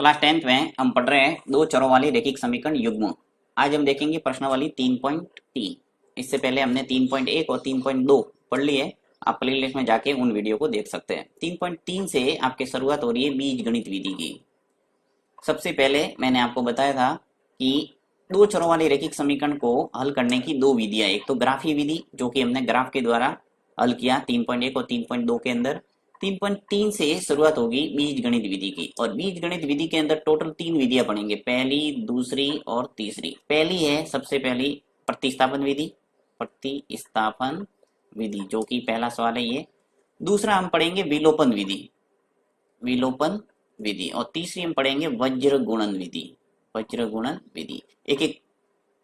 Class 10th में हम पढ़ रहे हैं दो चरों वाली रैखिक समीकरण युग्म। आज हम देखेंगे प्रश्नावली 3.3। इससे पहले हमने 3.1 और 3.2 पढ़ लिए। आप प्लेलिस्ट में जाके उन वीडियो को देख सकते हैं। 3.3 से आपकी शुरुआत हो रही है बीजगणित विधि की। सबसे पहले मैंने आपको बताया था कि दो चरों वाले रैखिक समीकरण को हल करने की दो विधियां, एक तो ग्राफीय विधि जो कि हमने ग्राफ के द्वारा हल किया 3.1 और 3.2 के अंदर। 3.3 से शुरुआत होगी बीजगणित विधि की, और बीजगणित विधि के अंदर टोटल तीन विधियां पढ़ेंगे, पहली, दूसरी और तीसरी। पहली है सबसे पहली प्रतिस्थापन विधि, प्रतिस्थापन विधि जो कि पहला सवाल है ये। दूसरा हम पढ़ेंगे विलोपन विधि, विलोपन विधि, और तीसरी हम पढ़ेंगे वज्र गुणन विधि, वज्र गुणन विधि। एक एक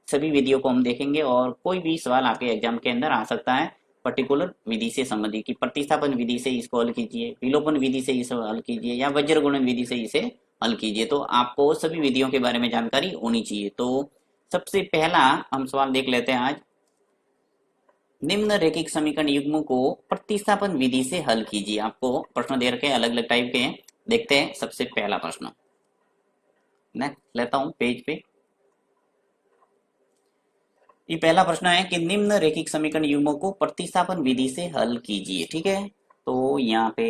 सभी विधियों को हम देखेंगे और कोई भी सवाल आपके एग्जाम के अंदर आ सकता है पर्टिकुलर विधि से संबंधित कि प्रतिस्थापन विधि से इसको हल कीजिए, विलोपन विधि से इसे हल कीजिए या वज्र गुणन विधि से इसे हल कीजिए। तो आपको सभी विधियों के बारे में जानकारी होनी चाहिए। तो सबसे पहला हम सवाल देख लेते हैं आज। निम्न रैखिक समीकरण युग्म को प्रतिस्थापन विधि से हल कीजिए। आपको प्रश्न दे रखे हैं अलग अलग टाइप के हैं। देखते हैं सबसे पहला प्रश्न। नेक्स्ट लेता हूं पेज पे। ये पहला प्रश्न है कि निम्न रैखिक समीकरण युग्मों को प्रतिस्थापन विधि से हल कीजिए। ठीक है, तो यहाँ पे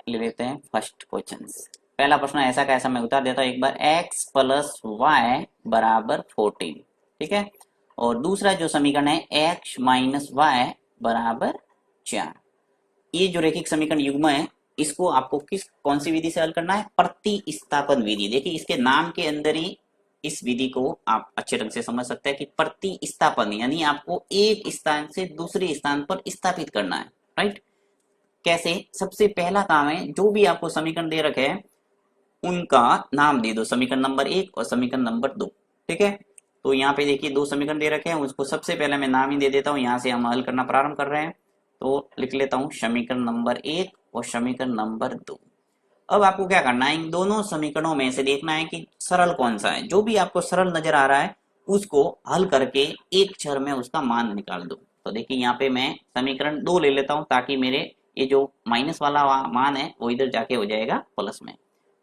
ले लेते हैं फर्स्ट क्वेश्चन। पहला प्रश्न ऐसा का ऐसा मैं उतार देता हूँ एक बार, x प्लस वाई बराबर 14। ठीक है, और दूसरा जो समीकरण है x माइनस वाई बराबर 4। ये जो रैखिक समीकरण युग्म है इसको आपको कौन सी विधि से हल करना है? प्रतिस्थापन विधि। देखिए इसके नाम के अंदर ही इस विधि को आप अच्छे ढंग से समझ सकते हैं कि प्रतिस्थापन यानी आपको एक स्थान से दूसरे स्थान पर स्थापित करना है। राइट, कैसे? सबसे पहला काम है, जो भी आपको समीकरण दे रखे हैं उनका नाम दे दो, समीकरण नंबर 1 और समीकरण नंबर 2। ठीक है, तो यहाँ पे देखिए दो समीकरण दे रखे हैं, उसको सबसे पहले मैं नाम ही दे देता हूँ। यहाँ से हम हल करना प्रारंभ कर रहे हैं, तो लिख लेता हूँ समीकरण नंबर 1 और समीकरण नंबर 2। अब आपको क्या करना है, इन दोनों समीकरणों में से देखना है कि सरल कौन सा है। जो भी आपको सरल नजर आ रहा है उसको हल करके एक चर में उसका मान निकाल दो। तो देखिए यहाँ पे मैं समीकरण 2 ले लेता हूँ ताकि मेरे ये जो माइनस वाला मान है वो इधर जाके हो जाएगा प्लस में।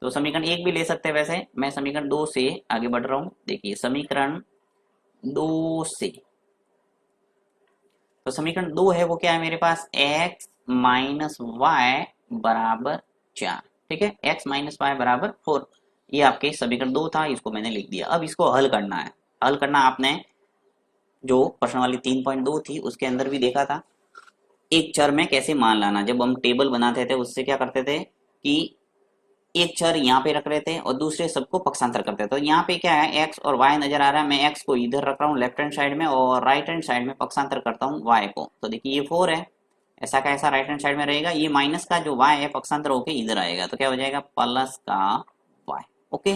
तो समीकरण 1 भी ले सकते हैं, वैसे मैं समीकरण 2 से आगे बढ़ रहा हूँ। देखिए समीकरण 2 से, तो समीकरण 2 है वो क्या है मेरे पास, x माइनस वाई बराबर 4। ठीक है, x माइनस वाई बराबर 4, ये आपके समीकरण 2 था, इसको मैंने लिख दिया। अब इसको हल करना है। हल करना आपने जो प्रश्न वाली 3.2 थी उसके अंदर भी देखा था, एक चर में कैसे मान लाना। जब हम टेबल बनाते थे उससे क्या करते थे कि एक चर यहाँ पे रख रहे थे और दूसरे सबको पक्षांतर करते थे। तो यहाँ पे क्या है, x और y नजर आ रहा है, मैं x को इधर रख रहा हूँ लेफ्ट हैंड साइड में और राइट हैंड साइड में पक्षांतर करता हूँ y को। तो देखिए ये 4 है, ऐसा का ऐसा राइट हैंड साइड में रहेगा। ये माइनस का जो y है पक्षांतर होके इधर आएगा, तो क्या हो जाएगा, प्लस का y। ओके,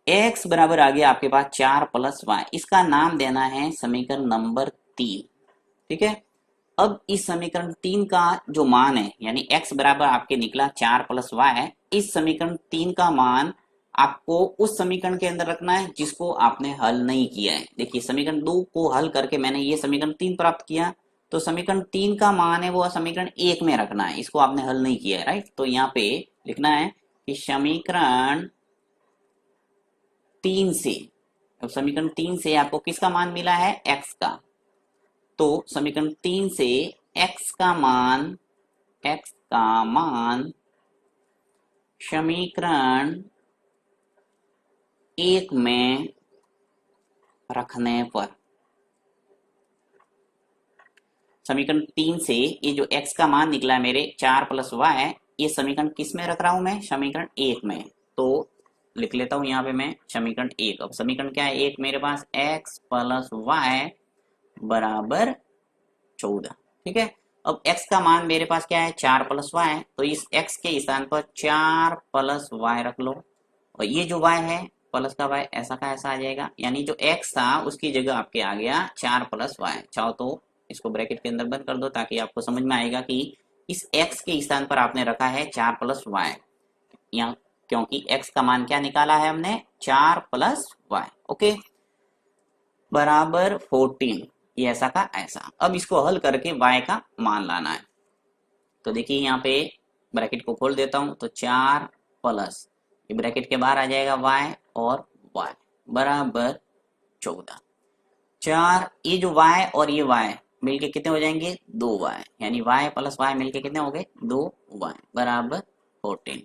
x बराबर आ गया आपके पास 4 प्लस y। इसका नाम देना है समीकरण नंबर 3। ठीक है, अब इस समीकरण 3 का जो मान है यानी x बराबर आपके निकला 4 प्लस वाई, इस समीकरण 3 का मान आपको उस समीकरण के अंदर रखना है जिसको आपने हल नहीं किया है। देखिए समीकरण 2 को हल करके मैंने ये समीकरण 3 प्राप्त किया, तो समीकरण 3 का मान है वो समीकरण 1 में रखना है, इसको आपने हल नहीं किया है। राइट, तो यहाँ पे लिखना है कि समीकरण 3 से, अब समीकरण 3 से आपको किसका मान मिला है, x का। तो समीकरण 3 से x का मान, x का मान समीकरण 1 में रखने पर, समीकरण 3 से ये जो x का मान निकला है मेरे 4 प्लस वाई, ये समीकरण किस में रख रहा हूं मैं, समीकरण 1 में। तो लिख लेता हूं यहाँ पे मैं समीकरण 1। अब समीकरण क्या है, एक मेरे पास x प्लस वाई बराबर 14। ठीक है, अब x का मान मेरे पास क्या है, 4 प्लस वाई, तो इस x के स्थान पर 4 प्लस वाई रख लो, और ये जो y है प्लस का y ऐसा का ऐसा आ जाएगा, यानी जो x था उसकी जगह आपके आ गया 4 प्लस वाई। चाहो तो इसको ब्रैकेट के अंदर बंद कर दो ताकि आपको समझ में आएगा कि इस x के स्थान पर आपने रखा है 4 प्लस वाई, यहाँ क्योंकि x का मान क्या निकाला है हमने, 4 प्लस वाई। ओके, बराबर 14, ये ऐसा का ऐसा। अब इसको हल करके y का मान लाना है। तो देखिए यहाँ पे ब्रैकेट को खोल देता हूं, तो 4 प्लस ये ब्रैकेट के बाहर आ जाएगा y और y बराबर 14। 4 ये जो y और ये y मिलके कितने हो जाएंगे 2y, यानी y प्लस y मिलके कितने हो गए 2y बराबर 14।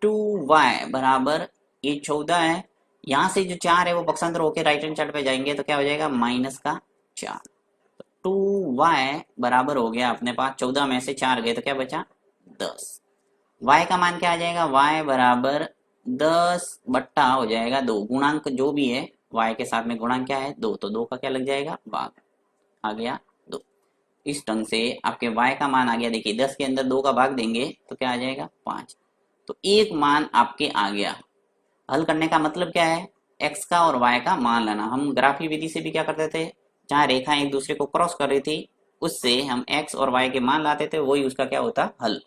2y बराबर ये 14 है, यहाँ से जो 4 है वो पक्षांतर होके राइट हैंड साइड पे जाएंगे तो क्या हो जाएगा माइनस का 4। 2y बराबर हो गया अपने पास 14 में से 4 गए तो क्या बचा 10। y का मान क्या आ जाएगा y बराबर 10 बट्टा हो जाएगा 2, गुणांक जो भी है y के साथ में गुणांक क्या है 2, तो 2 का क्या लग जाएगा भाग, आ गया 2। इस ढंग से आपके y का मान आ गया, देखिए 10 के अंदर 2 का भाग देंगे तो क्या आ जाएगा 5, तो एक मान आपके आ गया। हल करने का मतलब क्या है x का और y का मान लेना। हम ग्राफी विधि से भी क्या करते थे, जहाँ रेखाएं एक दूसरे को क्रॉस कर रही थी उससे हम x और y के मान लाते थे, वही उसका क्या होता हल।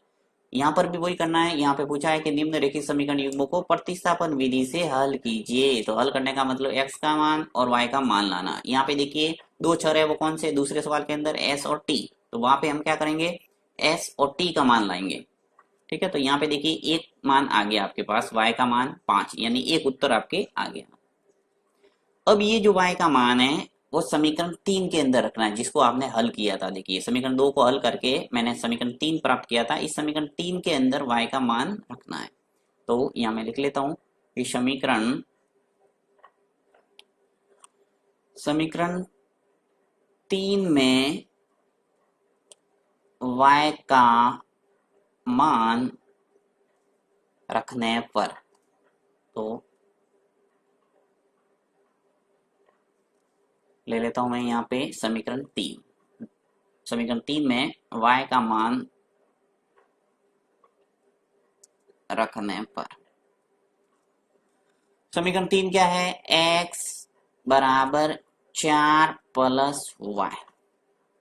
यहाँ पर भी वही करना है। यहाँ पे पूछा है कि निम्न रेखिक समीकरण युग्मों को प्रतिस्थापन विधि से हल कीजिए, तो हल करने का मतलब x का मान और y का मान लाना। यहाँ पे देखिए दो चर है, वो कौन से दूसरे सवाल के अंदर s और t, तो वहां पे हम क्या करेंगे s और t का मान लाएंगे। ठीक है, तो यहाँ पे देखिए एक मान आ गया आपके पास y का मान 5, यानी एक उत्तर आपके आ गया। अब ये जो y का मान है वो समीकरण 3 के अंदर रखना है, जिसको आपने हल किया था। देखिए समीकरण 2 को हल करके मैंने समीकरण 3 प्राप्त किया था, इस समीकरण 3 के अंदर y का मान रखना है। तो यहाँ मैं लिख लेता हूं कि समीकरण 3 में y का मान रखने पर, तो ले लेता हूं मैं यहाँ पे समीकरण 3 में y का मान रखने पर, समीकरण 3 क्या है x बराबर 4 प्लस y,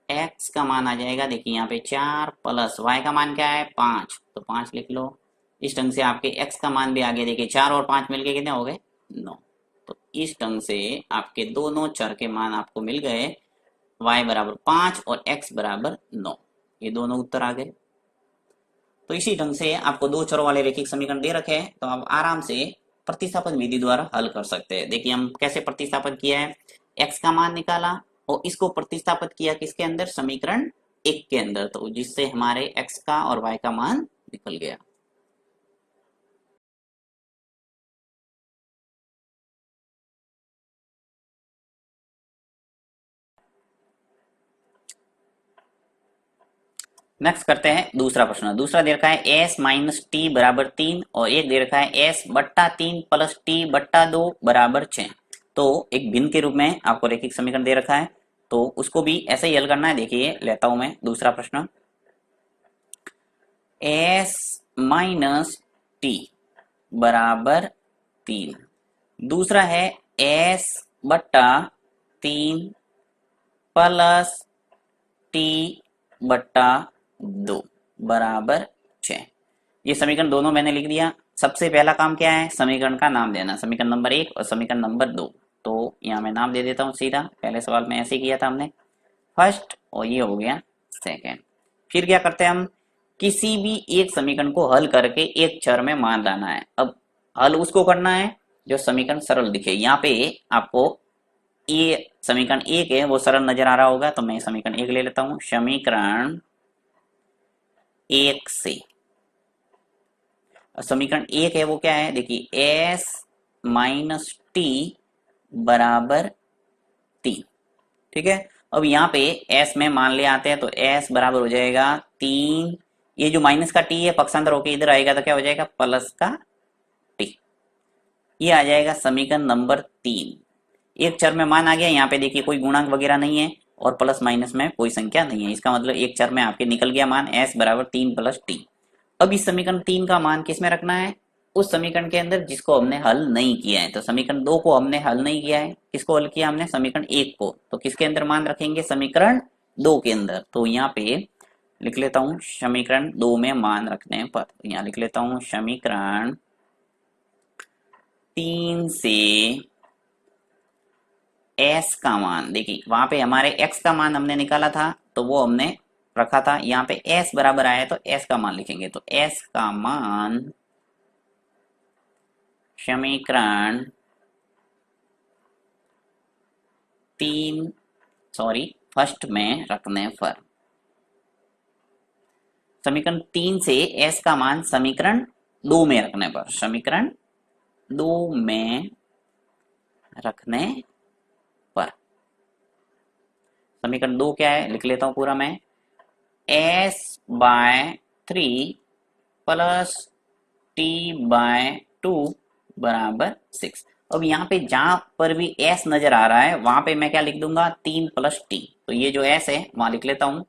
x का मान आ जाएगा देखिए यहाँ पे 4 प्लस y का मान क्या है 5, तो 5 लिख लो। इस ढंग से आपके x का मान भी आ गया, देखिए 4 और 5 मिलके कितने हो गए 9, तो इस ढंग से आपके दोनों चर के मान आपको मिल गए, y बराबर 5 और x बराबर 9, ये दोनों उत्तर आ गए। तो इसी ढंग से आपको दो चरों वाले रेखिक समीकरण दे रखे हैं, तो आप आराम से प्रतिस्थापन विधि द्वारा हल कर सकते हैं। देखिए हम कैसे प्रतिस्थापन किया है, x का मान निकाला और इसको प्रतिस्थापित किया किसके अंदर समीकरण 1 के अंदर, तो जिससे हमारे x का और y का मान निकल गया। नेक्स्ट करते हैं दूसरा प्रश्न। दूसरा दे रखा है s माइनस टी बराबर 3 और एक दे रखा है s बट्टा 3 प्लस टी बट्टा 2 बराबर 6। तो एक भिन्न के रूप में आपको रेखिक समीकरण दे रखा है, तो उसको भी ऐसे ही हल करना है। देखिए लेता हूं मैं दूसरा प्रश्न, s माइनस टी बराबर 3, दूसरा है s बट्टा 3 प्लस टी बट्टा 2 बराबर 6। ये समीकरण दोनों मैंने लिख दिया। सबसे पहला काम क्या है समीकरण का नाम देना, समीकरण नंबर 1 और समीकरण नंबर 2। तो यहाँ मैं नाम दे देता हूँ सीधा, पहले सवाल में ऐसे किया था हमने फर्स्ट और ये हो गया सेकंड। फिर क्या करते हैं हम, किसी भी एक समीकरण को हल करके एक चर में मान लाना है। अब हल उसको करना है जो समीकरण सरल दिखे। यहाँ पे आपको ये समीकरण 1 है वो सरल नजर आ रहा होगा, तो मैं समीकरण 1 ले लेता हूं। समीकरण 1 से समीकरण 1 है वो क्या है देखिए s माइनस टी बराबर 3। ठीक है, अब यहाँ पे s में मान ले आते हैं, तो s बराबर हो जाएगा 3, ये जो माइनस का t है पक्षांतर होके इधर आएगा तो क्या हो जाएगा प्लस का t, ये आ जाएगा समीकरण नंबर 3। एक चर में मान आ गया, यहाँ पे देखिए कोई गुणांक वगैरह नहीं है और प्लस माइनस में कोई संख्या नहीं है, इसका मतलब एक चर में आपके निकल गया मान s बराबर 3 प्लस टी। अब इस समीकरण 3 का मान किस में रखना है, उस समीकरण के अंदर जिसको हमने हल नहीं किया है। तो समीकरण 2 को हमने हल नहीं किया है, किसको हल किया हमने समीकरण 1 को, तो किसके अंदर मान रखेंगे समीकरण 2 के अंदर। तो यहाँ पे लिख लेता हूं समीकरण 2 में मान रखने पर, यहाँ लिख लेता हूं समीकरण 3 से s का मान, देखिए वहां पे हमारे x का मान हमने निकाला था तो वो हमने रखा था, यहाँ पे s बराबर आया तो s का मान लिखेंगे। तो s का मान समीकरण फर्स्ट में रखने पर समीकरण 3 से s का मान समीकरण 2 में रखने पर, समीकरण 2 में रखने पर समीकरण 2 क्या है लिख लेता हूं पूरा मैं, s/3 प्लस t/2 बराबर 6। अब यहाँ पे जहां पर भी s नजर आ रहा है वहां पे मैं क्या लिख दूंगा 3 प्लस टी, तो ये जो s है वहां लिख लेता हूं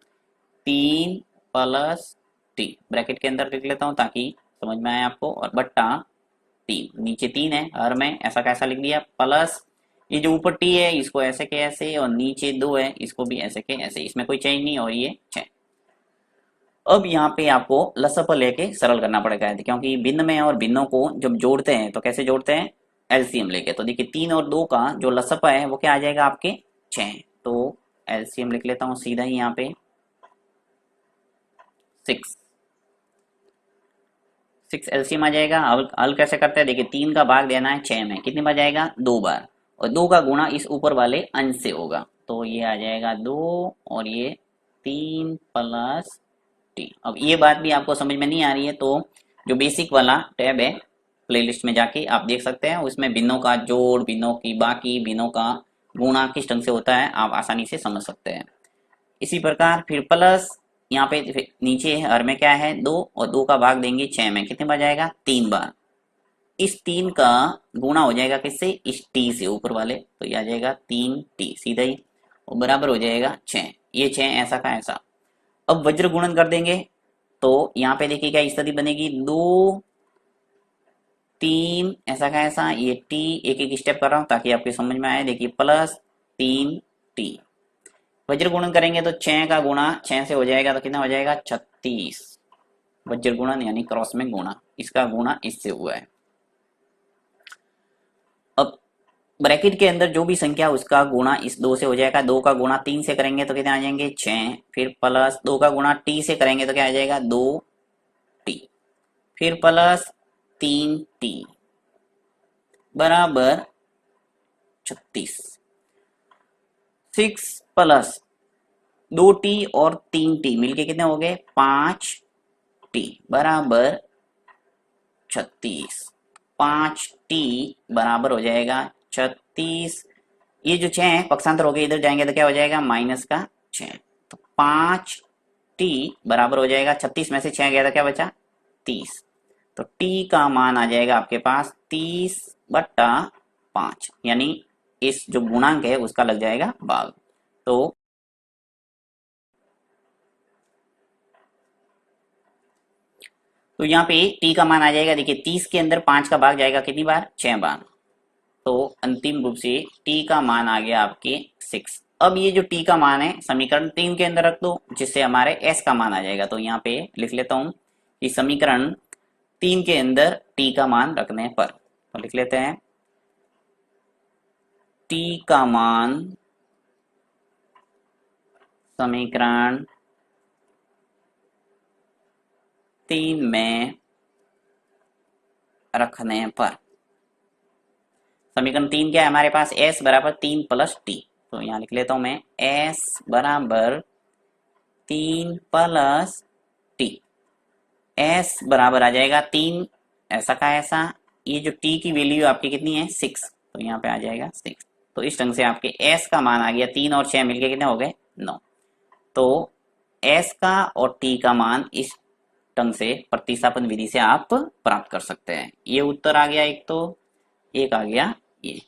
3 प्लस टी, ब्रैकेट के अंदर लिख लेता हूं ताकि समझ में आए आपको, और बट्टा 3, नीचे 3 है हर में ऐसा कैसा लिख दिया, प्लस ये जो ऊपर टी है इसको ऐसे के ऐसे, और नीचे 2 है इसको भी ऐसे के ऐसे, इसमें कोई चेंज नहीं, और ये 6। अब यहाँ पे आपको लसअ लेके सरल करना पड़ेगा, क्योंकि भिन्न में और भिन्नों को जब जोड़ते हैं तो कैसे जोड़ते हैं, एलसीएम लेके। तो देखिए 3 और 2 का जो लसअ है वो क्या आ जाएगा आपके 6, तो एलसीएम लिख लेता हूँ सीधा ही यहाँ पे 6 एलसीएम आ जाएगा। हल कैसे करते हैं, देखिए 3 का भाग देना है 6 में, कितनी बार जाएगा 2 बार, और 2 का गुणा इस ऊपर वाले अंश से होगा, तो ये आ जाएगा 2 और ये 3 प्लस टी। अब ये बात भी आपको समझ में नहीं आ रही है तो जो बेसिक वाला टैब है प्लेलिस्ट में जाके आप देख सकते हैं, उसमें भिन्नों का जोड़, भिन्नों की बाकी, भिन्नों का गुणा किस ढंग से होता है आप आसानी से समझ सकते हैं। इसी प्रकार फिर प्लस यहाँ पे नीचे हर में क्या है 2, और 2 का भाग देंगे 6 में, कितने बार जाएगा 3 बार, इस 3 का गुणा हो जाएगा किससे, इस टी से ऊपर वाले, तो ये आ जाएगा 3t सीधा ही, और बराबर हो जाएगा 6, ये 6 ऐसा का ऐसा। अब वज्र गुणन कर देंगे तो यहाँ पे देखिए क्या स्थिति बनेगी, 2 3 ऐसा का ऐसा, ये टी एक एक स्टेप कर रहा हूं ताकि आपको समझ में आए, देखिए प्लस 3t, वज्र गुणन करेंगे तो 6 का गुणा 6 से हो जाएगा तो कितना हो जाएगा 36, वज्र गुणन यानी क्रॉस में गुणा, इसका गुणा इससे हुआ है। अब ब्रैकेट के अंदर जो भी संख्या उसका गुणा इस 2 से हो जाएगा, 2 का गुणा 3 से करेंगे तो कितने आ जाएंगे 6, फिर प्लस 2 का गुणा t से करेंगे तो क्या आ जाएगा 2t, फिर प्लस 3t बराबर 36, 6 प्लस 2t और 3t मिलके कितने हो गए 5t बराबर 36, 5t बराबर हो जाएगा 36, ये जो 6 है पक्षांतर हो गए, इधर जाएंगे तो क्या हो जाएगा माइनस का 6, तो 5t बराबर हो जाएगा 36 में से 6 गया तो क्या बचा 30, तो t का मान आ जाएगा आपके पास 30/5, यानी इस जो गुणांक है उसका लग जाएगा भाग। तो यहाँ पे t का मान आ जाएगा, देखिए 30 के अंदर 5 का भाग जाएगा कितनी बार 6 बार, तो अंतिम रूप से t का मान आ गया आपके 6। अब ये जो t का मान है समीकरण 3 के अंदर रख दो जिससे हमारे s का मान आ जाएगा, तो यहाँ पे लिख लेता हूँ कि समीकरण 3 के अंदर t का मान रखने पर, तो लिख लेते हैं t का मान समीकरण 3 में रखने पर, समीकरण 3 क्या है हमारे पास s बराबर 3 प्लस टी, तो यहाँ लिख लेता हूं मैं s बराबर 3 प्लस टी, s बराबर आ जाएगा 3 ऐसा का ऐसा, ये जो t की वैल्यू आपकी कितनी है 6, तो यहाँ पे आ जाएगा 6, तो इस ढंग से आपके s का मान आ गया 3 और 6 मिलके कितने हो गए 9, तो s का और t का मान इस ढंग से प्रतिस्थापन विधि से आप प्राप्त कर सकते हैं। ये उत्तर आ गया एक, तो एक आ गया ये।